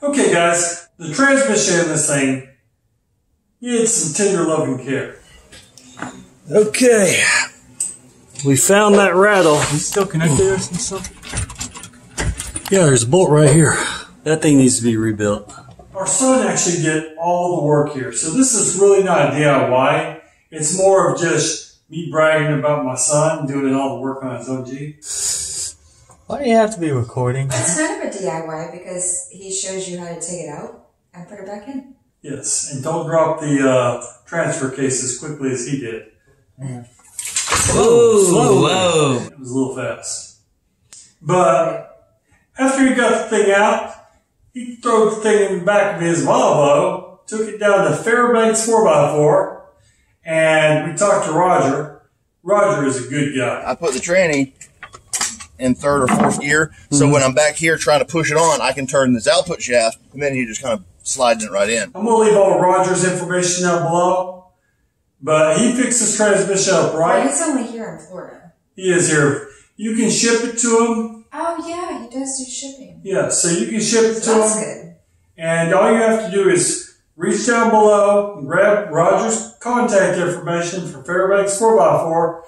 Okay guys, the transmission in this thing needs some tender loving care. Okay, we found that rattle. Is it still connected or something? Yeah, there's a bolt right here. That thing needs to be rebuilt. Our son actually did all the work here, so this is really not a DIY. It's more of just me bragging about my son doing all the work on his OG. Why do you have to be recording? It's kind of a DIY because he shows you how to take it out and put it back in. Yes, and don't drop the transfer case as quickly as he did. Yeah. Whoa! It was a little fast. But after he got the thing out, he threw the thing in the back of his Volvo, took it down to FAIRBANKS 4x4, and we talked to Rodger. Rodger is a good guy. I put the tranny in third or fourth gear, so when I'm back here trying to push it on, I can turn this output shaft, and then he just kind of slides it right in. I'm going to leave all of Rodger's information down below, but he fixed his transmission up right. Well, he's only here in Florida. He is here. You can ship it to him. Oh, yeah, he does do shipping. Yeah, so you can ship it to him. That's good. And all you have to do is reach down below and grab Rodger's contact information for FAIRBANKS 4x4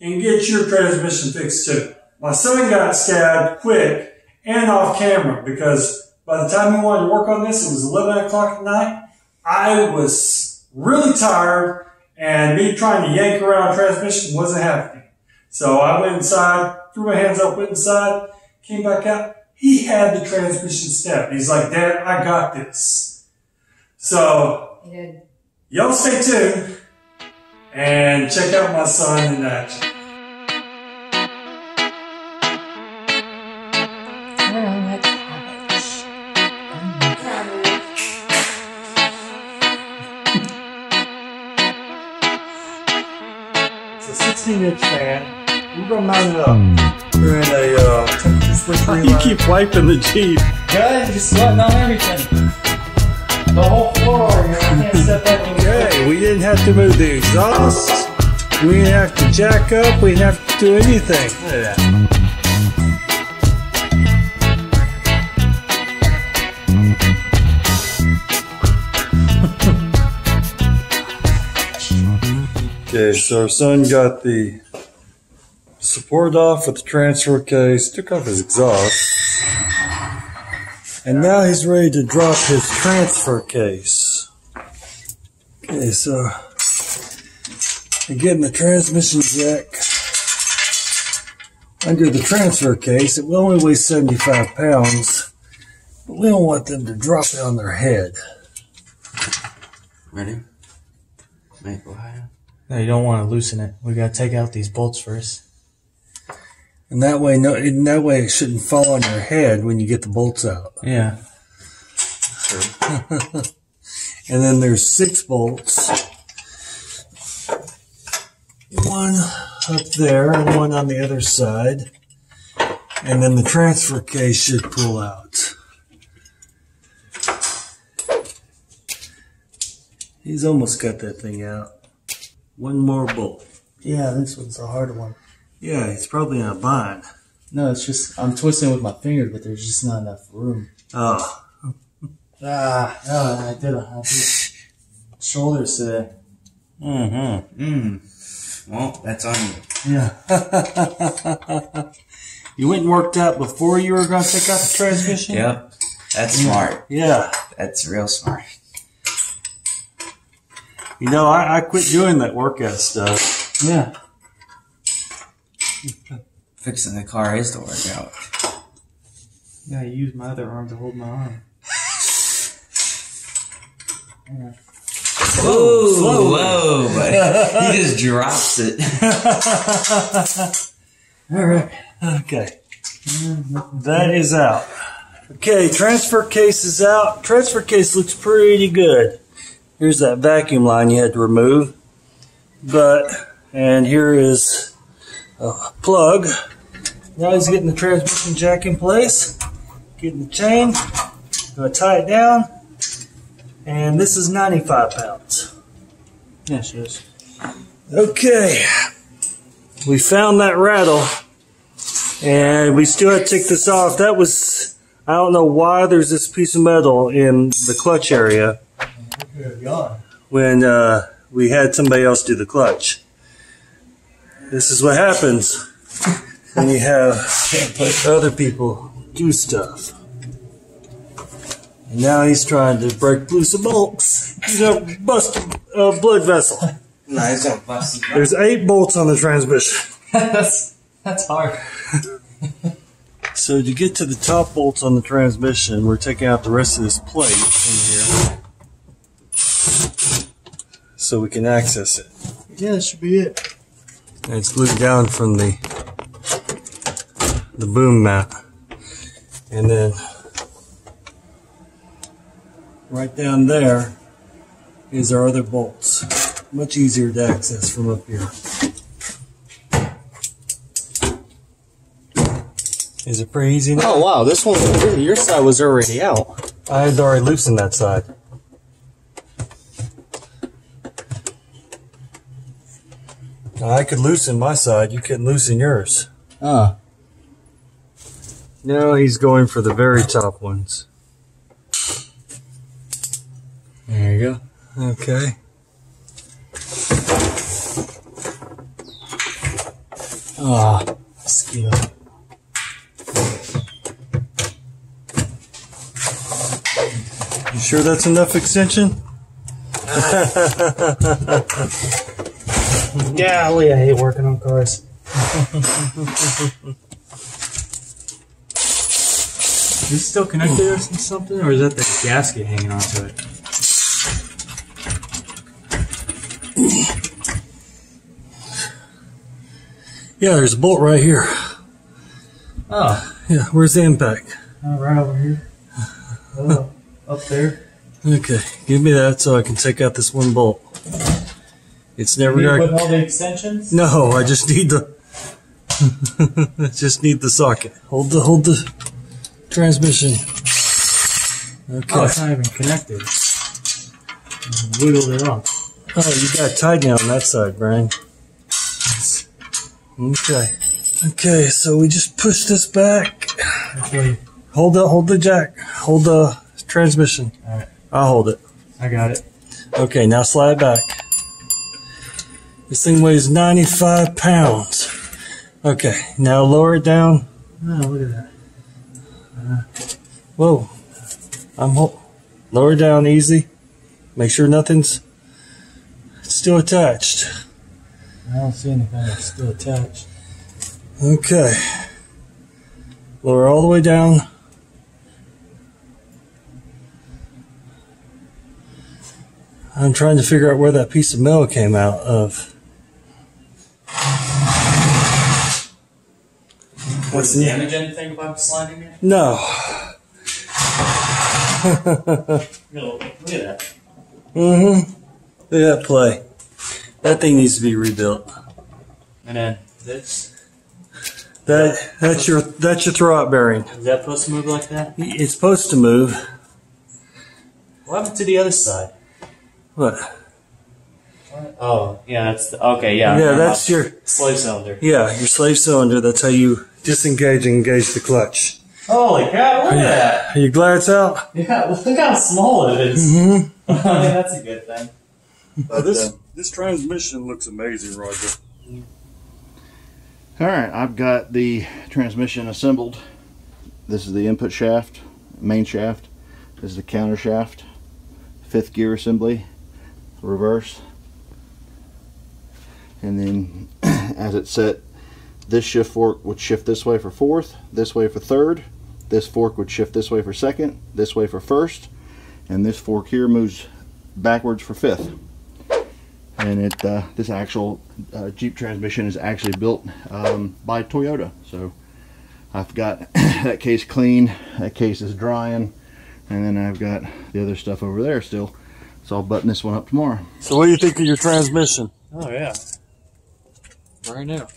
and get your transmission fixed too. My son got stabbed quick and off camera because by the time he wanted to work on this, it was 11 o'clock at night. I was really tired and me trying to yank around transmission wasn't happening. So I went inside, threw my hands up, went inside, came back out. He had the transmission stabbed. He's like, Dad, I got this. So, He did. y'all stay tuned and check out my son in action. I don't like cabbage. It's a 16-inch fan. We're going to mount it up. We're in a temperature switch relay. You keep wiping the Jeep. Guys, you're sweating on everything. The whole floor, you know, I can't step up and Okay, we didn't have to move the exhaust. We didn't have to jack up. We didn't have to do anything. Look at that. Okay, so our son got the support off with the transfer case, took off his exhaust, and now he's ready to drop his transfer case. Okay, so again, the transmission jack under the transfer case, it will only weigh 75 pounds, but we don't want them to drop it on their head. Ready? Make go higher. No, you don't want to loosen it. We gotta take out these bolts first. And that way, it shouldn't fall on your head when you get the bolts out. Yeah. True. And then there's 6 bolts. One up there and one on the other side. And then the transfer case should pull out. He's almost got that thing out. One more bolt. Yeah, this one's a hard one. Yeah, it's probably in a bind. No, it's just, I'm twisting with my finger, but there's just not enough room. Oh. I did shoulders today. Well, that's on you. Yeah. You went and worked out before you were going to take out the transmission? Yep. That's smart. Yeah. That's real smart. You know, I quit doing that workout stuff. Yeah. Fixing the car is the workout. Yeah, I use my other arm to hold my arm. Yeah. Whoa, buddy. He just drops it. All right. Okay. That is out. Okay, transfer case is out. Transfer case looks pretty good. Here's that vacuum line you had to remove. And here is a plug. Now he's getting the transmission jack in place. Getting the chain. Gonna tie it down. And this is 95 pounds. Yeah, she is. Okay. We found that rattle. And we still had to take this off. That was, I don't know why there's this piece of metal in the clutch area when we had somebody else do the clutch. This is what happens when you have other people do stuff. And now he's trying to break loose the bolts. He's gonna bust a blood vessel. No, he's gonna bust it. There's 8 bolts on the transmission. That's hard. So to get to the top bolts on the transmission, we're taking out the rest of this plate in here so we can access it. Yeah, that should be it. And it's glued down from the boom mat. And then right down there is our other bolts. Much easier to access from up here. Is it pretty easy now? Oh wow, this one, your side was already out. I had already loosened that side. I could loosen my side, you couldn't loosen yours. Oh. No, he's going for the very top ones. There you go. Okay. Ah, skill. You sure that's enough extension? Golly, I hate working on cars. Is this still connected or something, or is that the gasket hanging onto it? Yeah, there's a bolt right here. Oh, Yeah, where's the impact? right over here. Oh, up there. Okay, give me that so I can take out this one bolt. It's never You put got. all the extensions? No, I just need the. I just need the socket. Hold the transmission. Okay. Oh, it's not even connected. Wiggled it off. Oh, you got it tied down on that side, Brian. Okay. Okay, so we just push this back. Actually, Hold the jack. Hold the transmission. alright, I'll hold it. I got it. Okay, now slide it back. This thing weighs 95 pounds. Okay, now lower it down. Oh, look at that. Whoa. Lower it down easy. Make sure nothing's still attached. I don't see anything that's still attached. Okay. Lower all the way down. I'm trying to figure out where that piece of metal came out of. Does it damage anything by sliding it? No. Look at that. Look at that play. That thing needs to be rebuilt. And then this. That's your throw out bearing. Is that supposed to move like that? It's supposed to move. What happened to the other side? What? Oh, yeah, that's okay. Yeah, Yeah, that's your slave cylinder. your slave cylinder. That's how you disengage and engage the clutch. Holy cow! Look at that. Are you glad it's out? Yeah, look how small it is. Mm-hmm. I mean, that's a good thing. This transmission looks amazing, Roger. All right, I've got the transmission assembled. This is the input shaft, main shaft. This is the counter shaft, 5th gear assembly, reverse. And then as it's set, this shift fork would shift this way for 4th, this way for 3rd. This fork would shift this way for 2nd, this way for 1st. And this fork here moves backwards for 5th. And this actual Jeep transmission is actually built by Toyota. So I've got that case clean, that case is drying, and then I've got the other stuff over there still. So I'll button this one up tomorrow. So what do you think of your transmission? Oh yeah. Right now.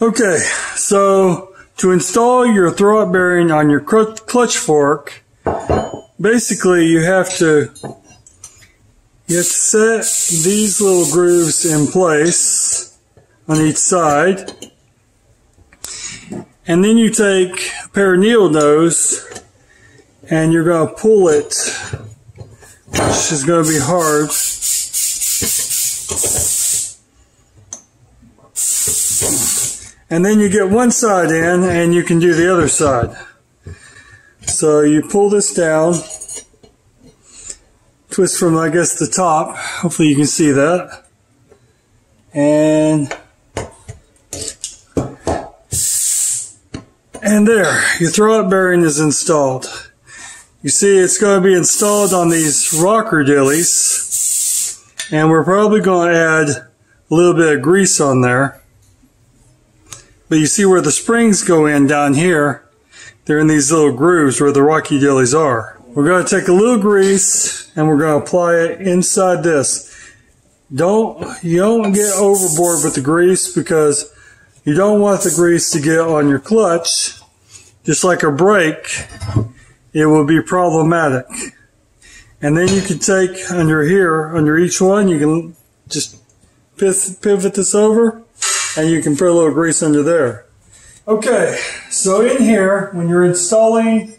Okay, so to install your throw out bearing on your clutch fork, basically you have to set these little grooves in place on each side, And then you take a pair of needle nose and you're going to pull it, which is going to be hard. And then you get one side in and you can do the other side. So you pull this down, twist from, I guess, the top. Hopefully you can see that. And there, your throwout bearing is installed. You see it's going to be installed on these rocker dillies. And we're probably going to add a little bit of grease on there. But you see where the springs go in down here, they're in these little grooves where the rocky dillies are. We're going to take a little grease and we're going to apply it inside this. You don't get overboard with the grease because you don't want the grease to get on your clutch. Just like a brake, it will be problematic. And then you can take under here, under each one, you can just pivot this over. And you can put a little grease under there. Okay, so in here, when you're installing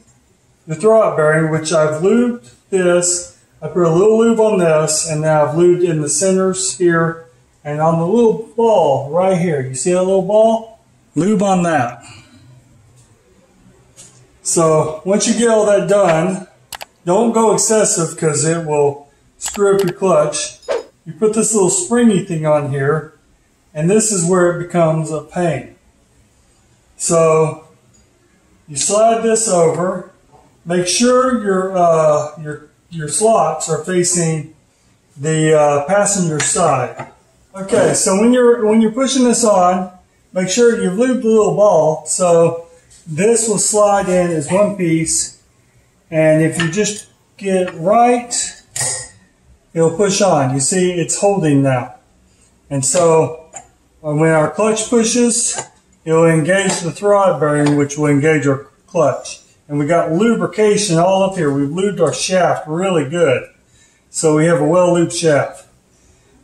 the throwout bearing, which I've lubed this, I put a little lube on this, and now I've lubed in the centers here, and on the little ball right here. You see that little ball? Lube on that. So once you get all that done, don't go excessive because it will screw up your clutch. You put this little springy thing on here, and this is where it becomes a pain. So you slide this over. Make sure your slots are facing the passenger side. Okay, so when you're pushing this on, make sure you've lubed the little ball so this will slide in as one piece. And if you just get it right, it'll push on. You see, it's holding now. And so when our clutch pushes, it will engage the throwout bearing, which will engage our clutch. And we got lubrication all up here. We've lubed our shaft really good. So we have a well-lubed shaft.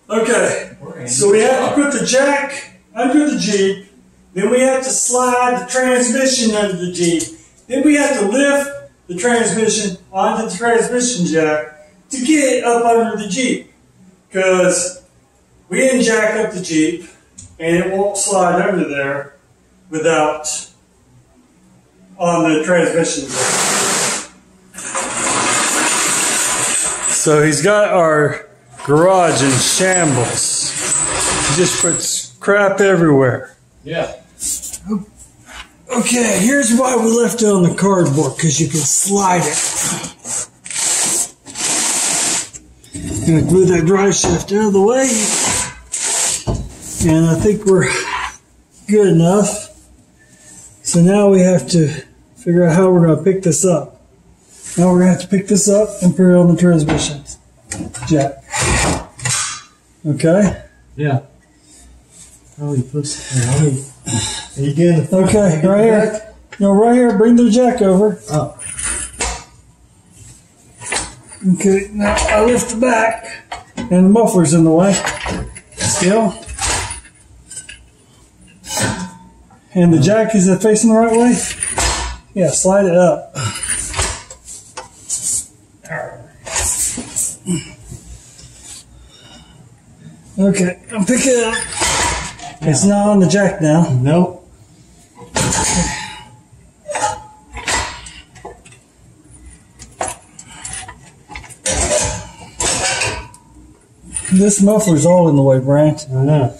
Okay, so we have to put the jack under the Jeep. Then we have to slide the transmission under the Jeep. Then we have to lift the transmission onto the transmission jack to get it up under the Jeep. Because we didn't jack up the Jeep. And it won't slide under there without on the transmission jack. So he's got our garage in shambles. He just puts crap everywhere. Yeah. Okay, here's why we left it on the cardboard, because you can slide it. I'm going to move that drive shaft out of the way. And I think we're good enough. So now we have to figure out how we're going to pick this up. Now we're going to have to pick this up and put it on the transmission jack. Okay? Yeah. Oh, you push. Are you good? Okay, right here. No, right here. Bring the jack over. Oh. Okay, now I lift the back, and the muffler's in the way. Still. And the jack, is it facing the right way? Yeah, slide it up. Okay, I'm picking it up. It's not on the jack now. Nope. This muffler's all in the way, Brant. I know.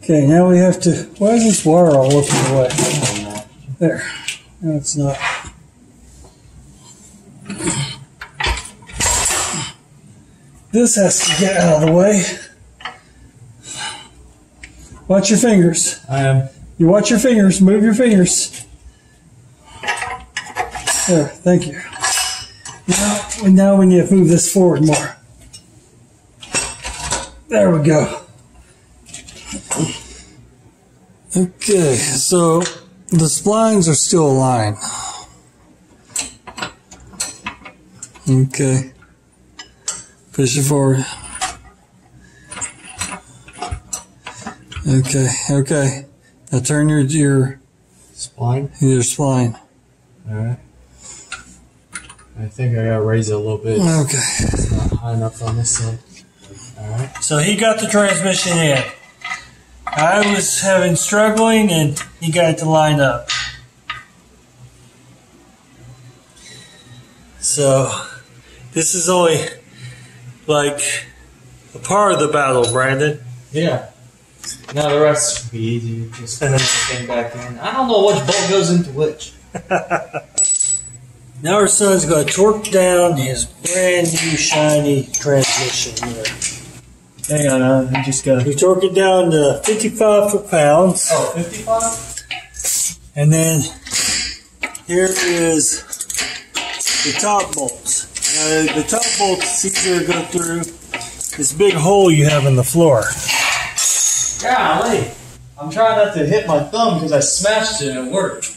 Okay, now we have to. Why is this wire all up in the way? There. No, it's not. This has to get out of the way. Watch your fingers. I am. You watch your fingers. Move your fingers. There. Thank you. Now we need to move this forward more. There we go. Okay, so the splines are still aligned. Okay. Push it forward. Okay. Now turn your Spline? spline. Alright. I think I gotta raise it a little bit. Okay. It's not high enough on this side. Alright. So he got the transmission in. I was struggling and he got it to line up. So this is only like a part of the battle, Brandon. Yeah. Now the rest should be easy. Just put everything back in. I don't know which bolt goes into which. Now our son's going to torque down his brand new shiny transmission here. Hang on, I just got. He torqued it down to 55 foot-pounds. Oh, 55? And then here is the top bolts. Now the top bolts easier to go through this big hole you have in the floor. Golly. I'm trying not to hit my thumb because I smashed it and it worked.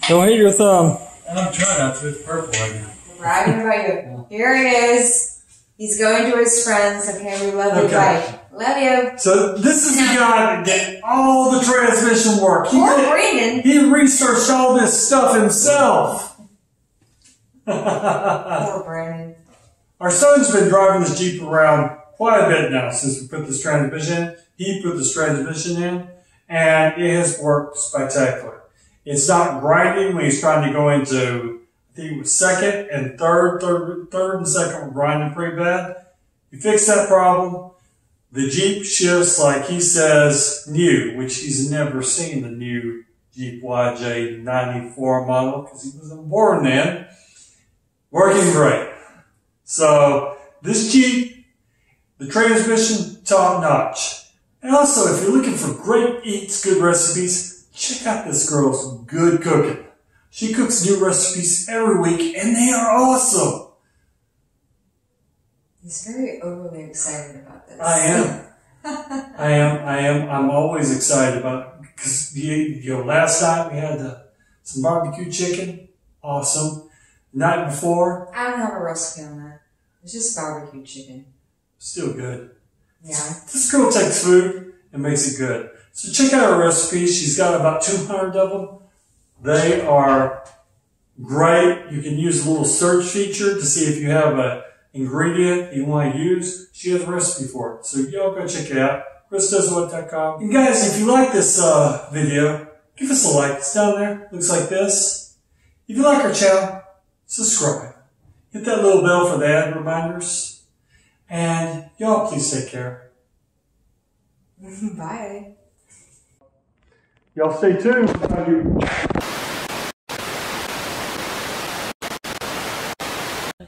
Don't hit your thumb. I'm trying not to. It's purple right now. Bragging about you. Here it is. He's going to his friends. Okay, we love you. Bye. Love you. So this is the guy that did all the transmission work. Poor Brandon. He researched all this stuff himself. Poor Brandon. Our son's been driving this Jeep around quite a bit now since we put this transmission in. He put this transmission in, and it has worked spectacular. It's not grinding when he's trying to go into, I think it was second and third and second were grinding pretty bad. You fix that problem. The Jeep shifts, like he says, new, which he's never seen the new Jeep YJ94 model because he wasn't born then. Working great. So this Jeep, the transmission, top notch. And also, if you're looking for great eats, good recipes, check out this girl's good cooking. She cooks new recipes every week, and they are awesome. He's very overly excited about this. I am. I'm always excited about it because last night we had some barbecue chicken. Awesome. The night before. I don't have a recipe on that. It's just barbecue chicken. Still good. Yeah. This girl takes food and makes it good. So check out her recipes. She's got about 200 of them. They are great. You can use a little search feature to see if you have an ingredient you want to use. She has a recipe for it. So y'all go check it out. ChrisDoesWhat.com. And guys, if you like this video, give us a like. It's down there. Looks like this. If you like our channel, subscribe. Hit that little bell for the ad reminders. And y'all please take care. Bye. Y'all stay tuned.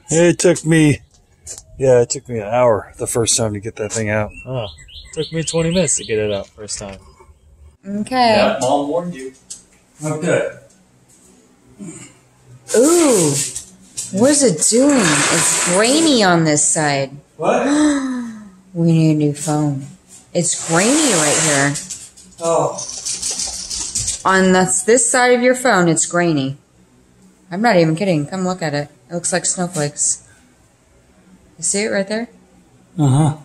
It took me an hour the first time to get that thing out. Oh, took me 20 minutes to get it out first time. Okay. Yeah, Mom warned you. Okay. Ooh. What is it doing? It's grainy on this side. What? We need a new phone. It's grainy right here. Oh. On this side of your phone, it's grainy. I'm not even kidding. Come look at it. It looks like snowflakes. You see it right there? Uh-huh.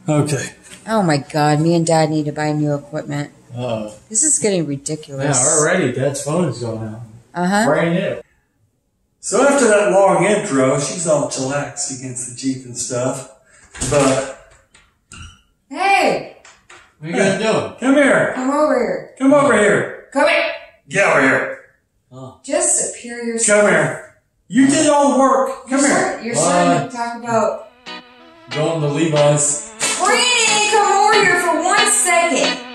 Okay. Oh my God, me and Dad need to buy new equipment. Oh. This is getting ridiculous. Yeah, already Dad's phone is going out. Uh-huh. Brand new. So after that long intro, she's all chillaxed against the Jeep and stuff. But Hey! What are you guys doing? come here. Come over here. Come over here. Come here. Get over here. Oh. Just appear yourself. Come here. You did all the work. Come here. You're starting to talk about... Going to Levi's. Brandon, come over here for 1 second.